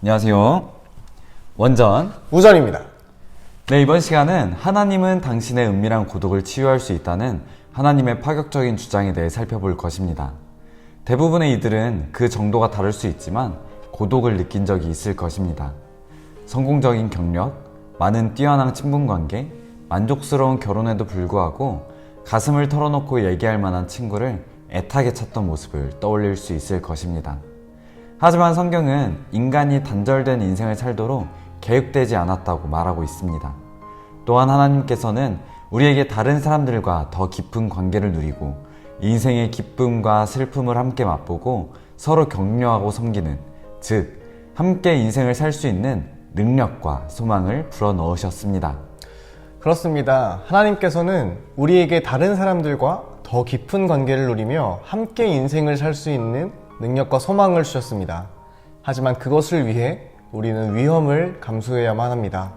안녕하세요. 원전 우전입니다. 네, 이번 시간은 하나님은 당신의 은밀한 고독을 치유할 수 있다는 하나님의 파격적인 주장에 대해 살펴볼 것입니다. 대부분의 이들은 그 정도가 다를 수 있지만 고독을 느낀 적이 있을 것입니다. 성공적인 경력, 많은 뛰어난 친분관계, 만족스러운 결혼에도 불구하고 가슴을 털어놓고 얘기할 만한 친구를 애타게 찾던 모습을 떠올릴 수 있을 것입니다. 하지만 성경은 인간이 단절된 인생을 살도록 계획되지 않았다고 말하고 있습니다. 또한 하나님께서는 우리에게 다른 사람들과 더 깊은 관계를 누리고 인생의 기쁨과 슬픔을 함께 맛보고 서로 격려하고 섬기는, 즉 함께 인생을 살 수 있는 능력과 소망을 불어넣으셨습니다. 그렇습니다. 하나님께서는 우리에게 다른 사람들과 더 깊은 관계를 누리며 함께 인생을 살 수 있는 능력과 소망을 주셨습니다. 하지만 그것을 위해 우리는 위험을 감수해야만 합니다.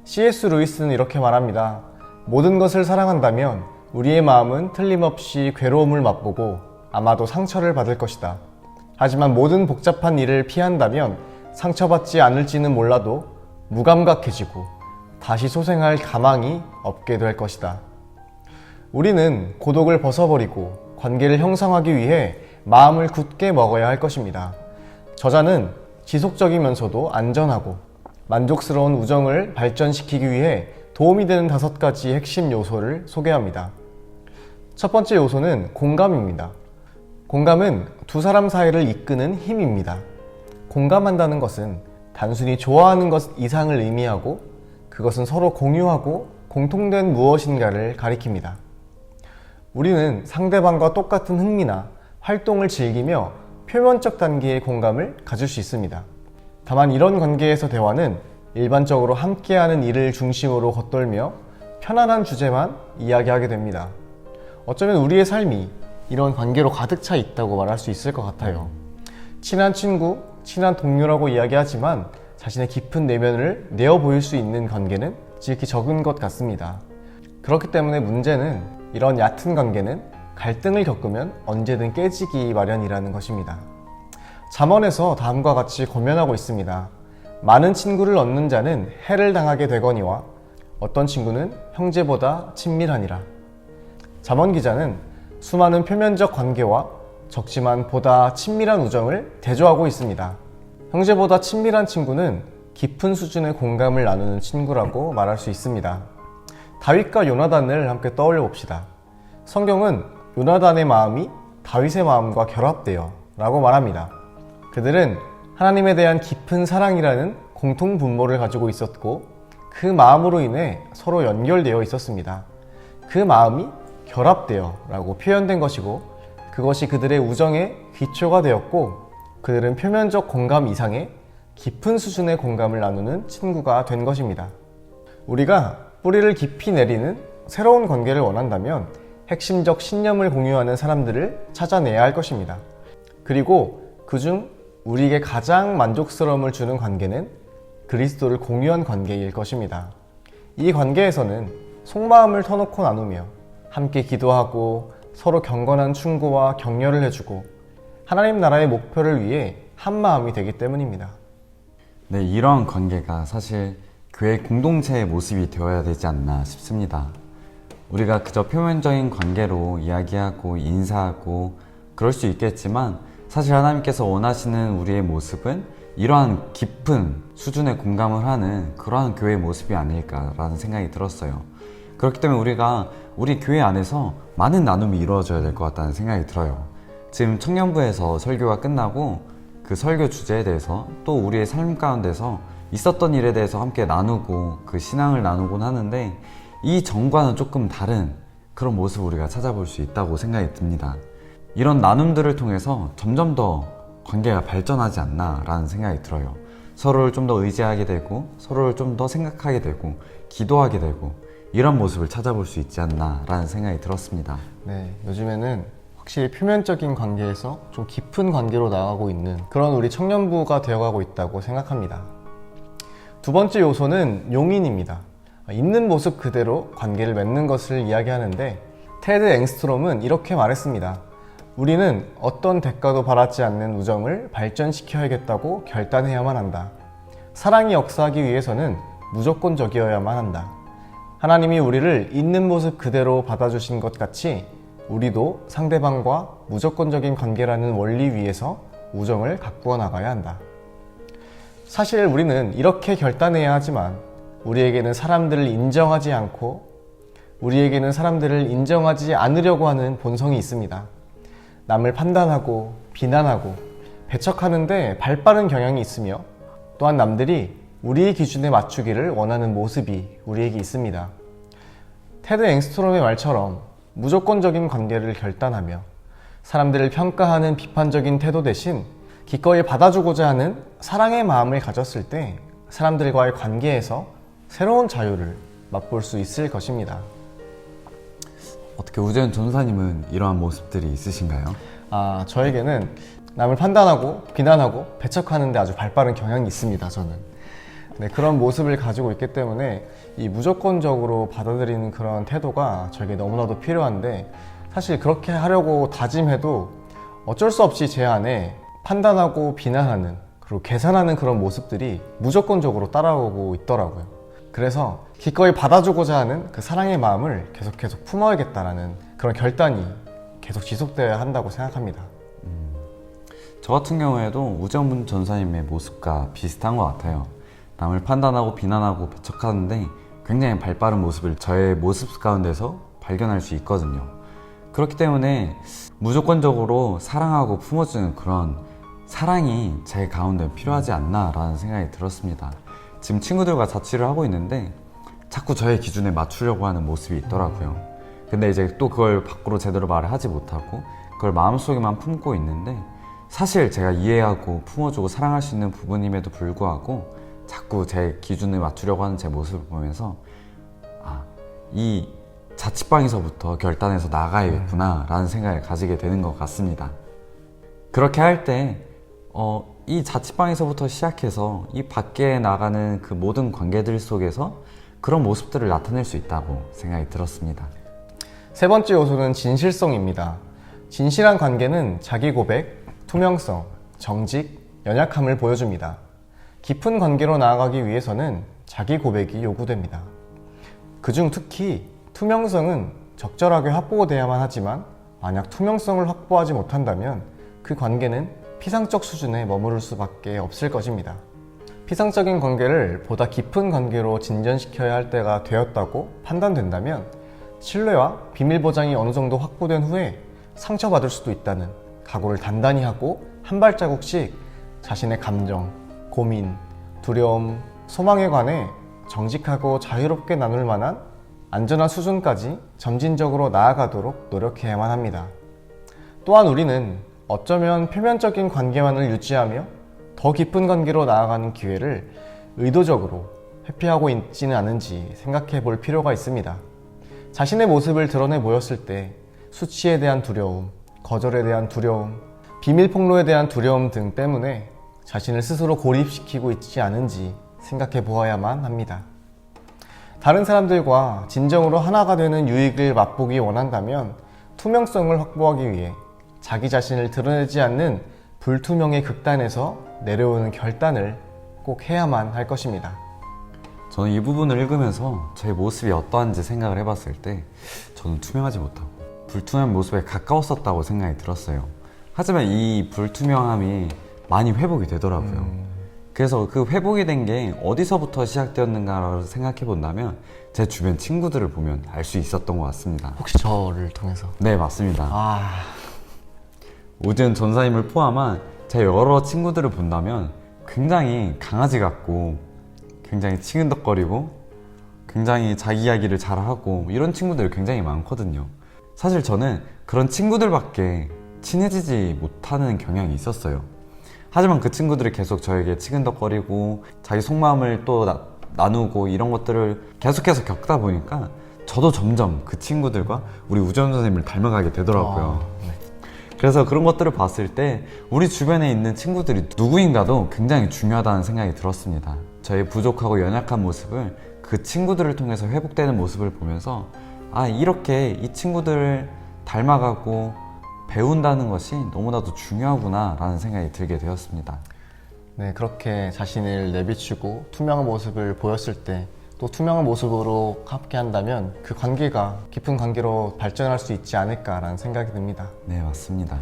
C.S. 루이스는 이렇게 말합니다. 모든 것을 사랑한다면 우리의 마음은 틀림없이 괴로움을 맛보고 아마도 상처를 받을 것이다. 하지만 모든 복잡한 일을 피한다면 상처받지 않을지는 몰라도 무감각해지고 다시 소생할 가망이 없게 될 것이다. 우리는 고독을 벗어버리고 관계를 형성하기 위해 마음을 굳게 먹어야 할 것입니다. 저자는 지속적이면서도 안전하고 만족스러운 우정을 발전시키기 위해 도움이 되는 5가지 핵심 요소를 소개합니다. 첫 번째 요소는 공감입니다. 공감은 두 사람 사이를 이끄는 힘입니다. 공감한다는 것은 단순히 좋아하는 것 이상을 의미하고 그것은 서로 공유하고 공통된 무엇인가를 가리킵니다. 우리는 상대방과 똑같은 흥미나 활동을 즐기며 표면적 단계의 공감을 가질 수 있습니다. 다만 이런 관계에서 대화는 일반적으로 함께하는 일을 중심으로 겉돌며 편안한 주제만 이야기하게 됩니다. 어쩌면 우리의 삶이 이런 관계로 가득 차 있다고 말할 수 있을 것 같아요. 친한 친구, 친한 동료라고 이야기하지만 자신의 깊은 내면을 내어 보일 수 있는 관계는 지극히 적은 것 같습니다. 그렇기 때문에 문제는 이런 얕은 관계는 갈등을 겪으면 언제든 깨지기 마련이라는 것입니다. 잠언에서 다음과 같이 권면하고 있습니다. 많은 친구를 얻는 자는 해를 당하게 되거니와 어떤 친구는 형제보다 친밀하니라. 잠언 기자는 수많은 표면적 관계와 적지만 보다 친밀한 우정을 대조하고 있습니다. 형제보다 친밀한 친구는 깊은 수준의 공감을 나누는 친구라고 말할 수 있습니다. 다윗과 요나단을 함께 떠올려 봅시다. 성경은 요나단의 마음이 다윗의 마음과 결합되어 라고 말합니다. 그들은 하나님에 대한 깊은 사랑이라는 공통 분모를 가지고 있었고 그 마음으로 인해 서로 연결되어 있었습니다. 그 마음이 결합되어 라고 표현된 것이고 그것이 그들의 우정의 기초가 되었고 그들은 표면적 공감 이상의 깊은 수준의 공감을 나누는 친구가 된 것입니다. 우리가 뿌리를 깊이 내리는 새로운 관계를 원한다면 핵심적 신념을 공유하는 사람들을 찾아내야 할 것입니다. 그리고 그중 우리에게 가장 만족스러움을 주는 관계는 그리스도를 공유한 관계일 것입니다. 이 관계에서는 속마음을 터놓고 나누며 함께 기도하고 서로 경건한 충고와 격려를 해주고 하나님 나라의 목표를 위해 한 마음이 되기 때문입니다. 네, 이런 관계가 사실 교회 공동체의 모습이 되어야 되지 않나 싶습니다. 우리가 그저 표면적인 관계로 이야기하고 인사하고 그럴 수 있겠지만 사실 하나님께서 원하시는 우리의 모습은 이러한 깊은 수준의 공감을 하는 그러한 교회의 모습이 아닐까라는 생각이 들었어요. 그렇기 때문에 우리가 우리 교회 안에서 많은 나눔이 이루어져야 될 것 같다는 생각이 들어요. 지금 청년부에서 설교가 끝나고 그 설교 주제에 대해서 또 우리의 삶 가운데서 있었던 일에 대해서 함께 나누고 그 신앙을 나누곤 하는데 이 전과는 조금 다른 그런 모습을 우리가 찾아볼 수 있다고 생각이 듭니다. 이런 나눔들을 통해서 점점 더 관계가 발전하지 않나 라는 생각이 들어요. 서로를 좀 더 의지하게 되고 서로를 좀 더 생각하게 되고 기도하게 되고 이런 모습을 찾아볼 수 있지 않나 라는 생각이 들었습니다. 네, 요즘에는 확실히 표면적인 관계에서 좀 깊은 관계로 나아가고 있는 그런 우리 청년부가 되어가고 있다고 생각합니다. 두 번째 요소는 용인입니다. 있는 모습 그대로 관계를 맺는 것을 이야기하는데 테드 앵스트롬은 이렇게 말했습니다. 우리는 어떤 대가도 바라지 않는 우정을 발전시켜야겠다고 결단해야만 한다. 사랑이 역사하기 위해서는 무조건적이어야만 한다. 하나님이 우리를 있는 모습 그대로 받아주신 것 같이 우리도 상대방과 무조건적인 관계라는 원리 위에서 우정을 가꾸어 나가야 한다. 사실 우리는 이렇게 결단해야 하지만 우리에게는 사람들을 인정하지 않으려고 하는 본성이 있습니다. 남을 판단하고 비난하고 배척하는데 발빠른 경향이 있으며 또한 남들이 우리의 기준에 맞추기를 원하는 모습이 우리에게 있습니다. 테드 앵스트롬의 말처럼 무조건적인 관계를 결단하며 사람들을 평가하는 비판적인 태도 대신 기꺼이 받아주고자 하는 사랑의 마음을 가졌을 때 사람들과의 관계에서 새로운 자유를 맛볼 수 있을 것입니다. 어떻게 우재현 전사님은 이러한 모습들이 있으신가요? 저에게는 남을 판단하고 비난하고 배척하는데 아주 발빠른 경향이 있습니다. 저는 그런 모습을 가지고 있기 때문에 이 무조건적으로 받아들이는 그런 태도가 저에게 너무나도 필요한데, 사실 그렇게 하려고 다짐해도 어쩔 수 없이 제 안에 판단하고 비난하는 그리고 계산하는 그런 모습들이 무조건적으로 따라오고 있더라고요. 그래서 기꺼이 받아주고자 하는 그 사랑의 마음을 계속 품어야겠다라는 그런 결단이 계속 지속되어야 한다고 생각합니다. 저 같은 경우에도 우재현 전사님의 모습과 비슷한 것 같아요. 남을 판단하고 비난하고 배척하는데 굉장히 발빠른 모습을 저의 모습 가운데서 발견할 수 있거든요. 그렇기 때문에 무조건적으로 사랑하고 품어주는 그런 사랑이 제 가운데 필요하지 않나라는 생각이 들었습니다. 지금 친구들과 자취를 하고 있는데 자꾸 저의 기준에 맞추려고 하는 모습이 있더라고요. 근데 이제 또 그걸 밖으로 제대로 말을 하지 못하고 그걸 마음속에만 품고 있는데, 사실 제가 이해하고 품어주고 사랑할 수 있는 부분임에도 불구하고 자꾸 제 기준에 맞추려고 하는 제 모습을 보면서 이 자취방에서부터 결단해서 나가야겠구나 라는 생각을 가지게 되는 것 같습니다. 그렇게 할 때 이 자취방에서부터 시작해서 이 밖에 나가는 그 모든 관계들 속에서 그런 모습들을 나타낼 수 있다고 생각이 들었습니다. 세 번째 요소는 진실성입니다. 진실한 관계는 자기 고백, 투명성, 정직, 연약함을 보여줍니다. 깊은 관계로 나아가기 위해서는 자기 고백이 요구됩니다. 그중 특히 투명성은 적절하게 확보되어야만 하지만 만약 투명성을 확보하지 못한다면 그 관계는 피상적 수준에 머무를 수밖에 없을 것입니다. 피상적인 관계를 보다 깊은 관계로 진전시켜야 할 때가 되었다고 판단된다면 신뢰와 비밀 보장이 어느 정도 확보된 후에 상처받을 수도 있다는 각오를 단단히 하고 한 발자국씩 자신의 감정, 고민, 두려움, 소망에 관해 정직하고 자유롭게 나눌 만한 안전한 수준까지 점진적으로 나아가도록 노력해야만 합니다. 또한 우리는 어쩌면 표면적인 관계만을 유지하며 더 깊은 관계로 나아가는 기회를 의도적으로 회피하고 있지는 않은지 생각해 볼 필요가 있습니다. 자신의 모습을 드러내 보였을 때 수치에 대한 두려움, 거절에 대한 두려움, 비밀 폭로에 대한 두려움 등 때문에 자신을 스스로 고립시키고 있지 않은지 생각해 보아야만 합니다. 다른 사람들과 진정으로 하나가 되는 유익을 맛보기 원한다면 투명성을 확보하기 위해 자기 자신을 드러내지 않는 불투명의 극단에서 내려오는 결단을 꼭 해야만 할 것입니다. 저는 이 부분을 읽으면서 제 모습이 어떠한지 생각을 해봤을 때 저는 투명하지 못하고 불투명한 모습에 가까웠었다고 생각이 들었어요. 하지만 이 불투명함이 많이 회복이 되더라고요. 그래서 그 회복이 된 게 어디서부터 시작되었는가를 생각해 본다면 제 주변 친구들을 보면 알 수 있었던 것 같습니다. 혹시 저를 통해서? 네, 맞습니다. 우재현 전사님을 포함한 제 여러 친구들을 본다면 굉장히 강아지 같고 굉장히 치근덕거리고 굉장히 자기 이야기를 잘하고 이런 친구들이 굉장히 많거든요. 사실 저는 그런 친구들밖에 친해지지 못하는 경향이 있었어요. 하지만 그 친구들이 계속 저에게 치근덕거리고 자기 속마음을 또 나누고 이런 것들을 계속해서 겪다 보니까 저도 점점 그 친구들과 우리 우재현 선생님을 닮아가게 되더라고요. 그래서 그런 것들을 봤을 때 우리 주변에 있는 친구들이 누구인가도 굉장히 중요하다는 생각이 들었습니다. 저의 부족하고 연약한 모습을 그 친구들을 통해서 회복되는 모습을 보면서 이렇게 이 친구들을 닮아가고 배운다는 것이 너무나도 중요하구나 라는 생각이 들게 되었습니다. 네, 그렇게 자신을 내비치고 투명한 모습을 보였을 때 또 투명한 모습으로 함께 한다면 그 관계가 깊은 관계로 발전할 수 있지 않을까라는 생각이 듭니다. 네, 맞습니다.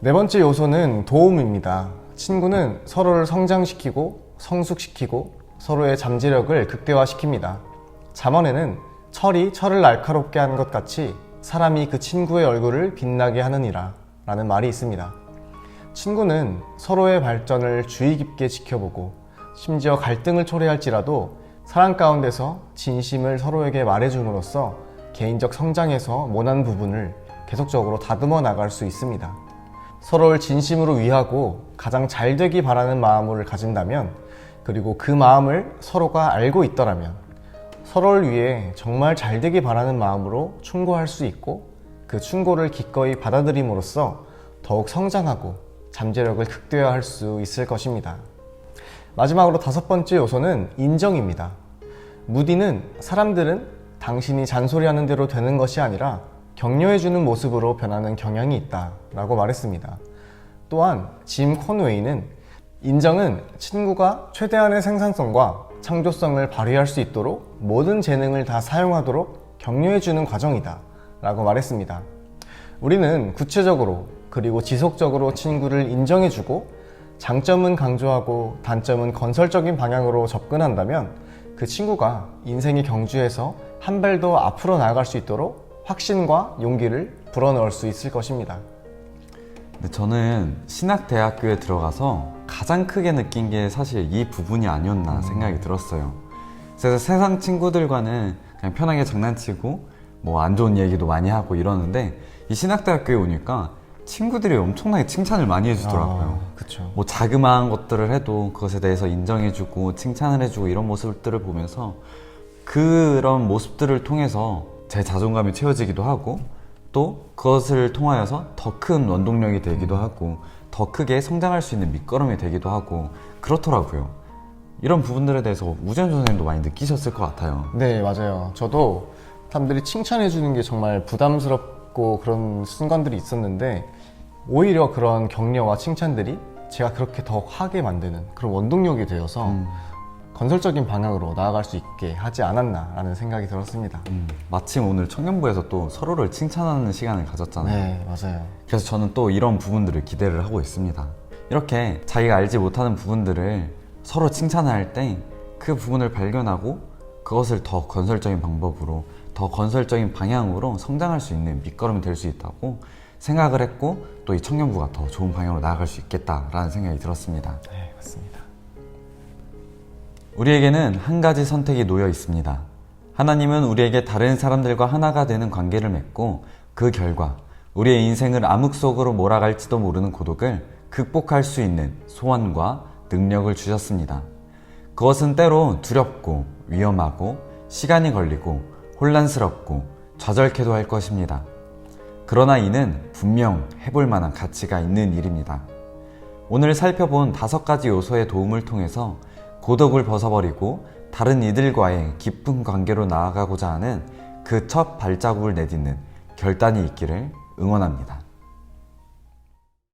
네 번째 요소는 도움입니다. 친구는 서로를 성장시키고 성숙시키고 서로의 잠재력을 극대화시킵니다. 잠언에는 철이 철을 날카롭게 하는 것 같이 사람이 그 친구의 얼굴을 빛나게 하느니라 라는 말이 있습니다. 친구는 서로의 발전을 주의 깊게 지켜보고 심지어 갈등을 초래할지라도 사랑 가운데서 진심을 서로에게 말해줌으로써 개인적 성장에서 모난 부분을 계속적으로 다듬어 나갈 수 있습니다. 서로를 진심으로 위하고 가장 잘 되기 바라는 마음을 가진다면, 그리고 그 마음을 서로가 알고 있더라면 서로를 위해 정말 잘 되기 바라는 마음으로 충고할 수 있고 그 충고를 기꺼이 받아들임으로써 더욱 성장하고 잠재력을 극대화할 수 있을 것입니다. 마지막으로 다섯 번째 요소는 인정입니다. 무디는 사람들은 당신이 잔소리하는 대로 되는 것이 아니라 격려해주는 모습으로 변하는 경향이 있다 라고 말했습니다. 또한 짐 코노웨이는 인정은 친구가 최대한의 생산성과 창조성을 발휘할 수 있도록 모든 재능을 다 사용하도록 격려해주는 과정이다 라고 말했습니다. 우리는 구체적으로 그리고 지속적으로 친구를 인정해주고 장점은 강조하고 단점은 건설적인 방향으로 접근한다면 그 친구가 인생의 경주에서 한 발 더 앞으로 나아갈 수 있도록 확신과 용기를 불어넣을 수 있을 것입니다. 근데 저는 신학대학교에 들어가서 가장 크게 느낀 게 사실 이 부분이 아니었나 생각이 들었어요. 그래서 세상 친구들과는 그냥 편하게 장난치고 뭐 안 좋은 얘기도 많이 하고 이러는데 이 신학대학교에 오니까 친구들이 엄청나게 칭찬을 많이 해주더라고요. 그쵸. 뭐 자그마한 것들을 해도 그것에 대해서 인정해주고 칭찬을 해주고 이런 모습들을 보면서 그런 모습들을 통해서 제 자존감이 채워지기도 하고 또 그것을 통하여서 더 큰 원동력이 되기도 하고 더 크게 성장할 수 있는 밑거름이 되기도 하고 그렇더라고요. 이런 부분들에 대해서 우재현 선생님도 많이 느끼셨을 것 같아요. 네, 맞아요. 저도 사람들이 칭찬해주는 게 정말 부담스럽고 그런 순간들이 있었는데 오히려 그런 격려와 칭찬들이 제가 그렇게 더 하게 만드는 그런 원동력이 되어서 건설적인 방향으로 나아갈 수 있게 하지 않았나라는 생각이 들었습니다. 마침 오늘 청년부에서 또 서로를 칭찬하는 시간을 가졌잖아요. 네, 맞아요. 그래서 저는 또 이런 부분들을 기대를 하고 있습니다. 이렇게 자기가 알지 못하는 부분들을 서로 칭찬할 때 그 부분을 발견하고 그것을 더 건설적인 방법으로 더 건설적인 방향으로 성장할 수 있는 밑거름이 될 수 있다고 생각을 했고 또 이 청년부가 더 좋은 방향으로 나아갈 수 있겠다라는 생각이 들었습니다. 네, 맞습니다. 우리에게는 한 가지 선택이 놓여 있습니다. 하나님은 우리에게 다른 사람들과 하나가 되는 관계를 맺고 그 결과 우리의 인생을 암흑 속으로 몰아갈지도 모르는 고독을 극복할 수 있는 소원과 능력을 주셨습니다. 그것은 때로 두렵고 위험하고 시간이 걸리고 혼란스럽고 좌절케도 할 것입니다. 그러나 이는 분명 해볼 만한 가치가 있는 일입니다. 오늘 살펴본 5가지 요소의 도움을 통해서 고독을 벗어버리고 다른 이들과의 깊은 관계로 나아가고자 하는 그 첫 발자국을 내딛는 결단이 있기를 응원합니다.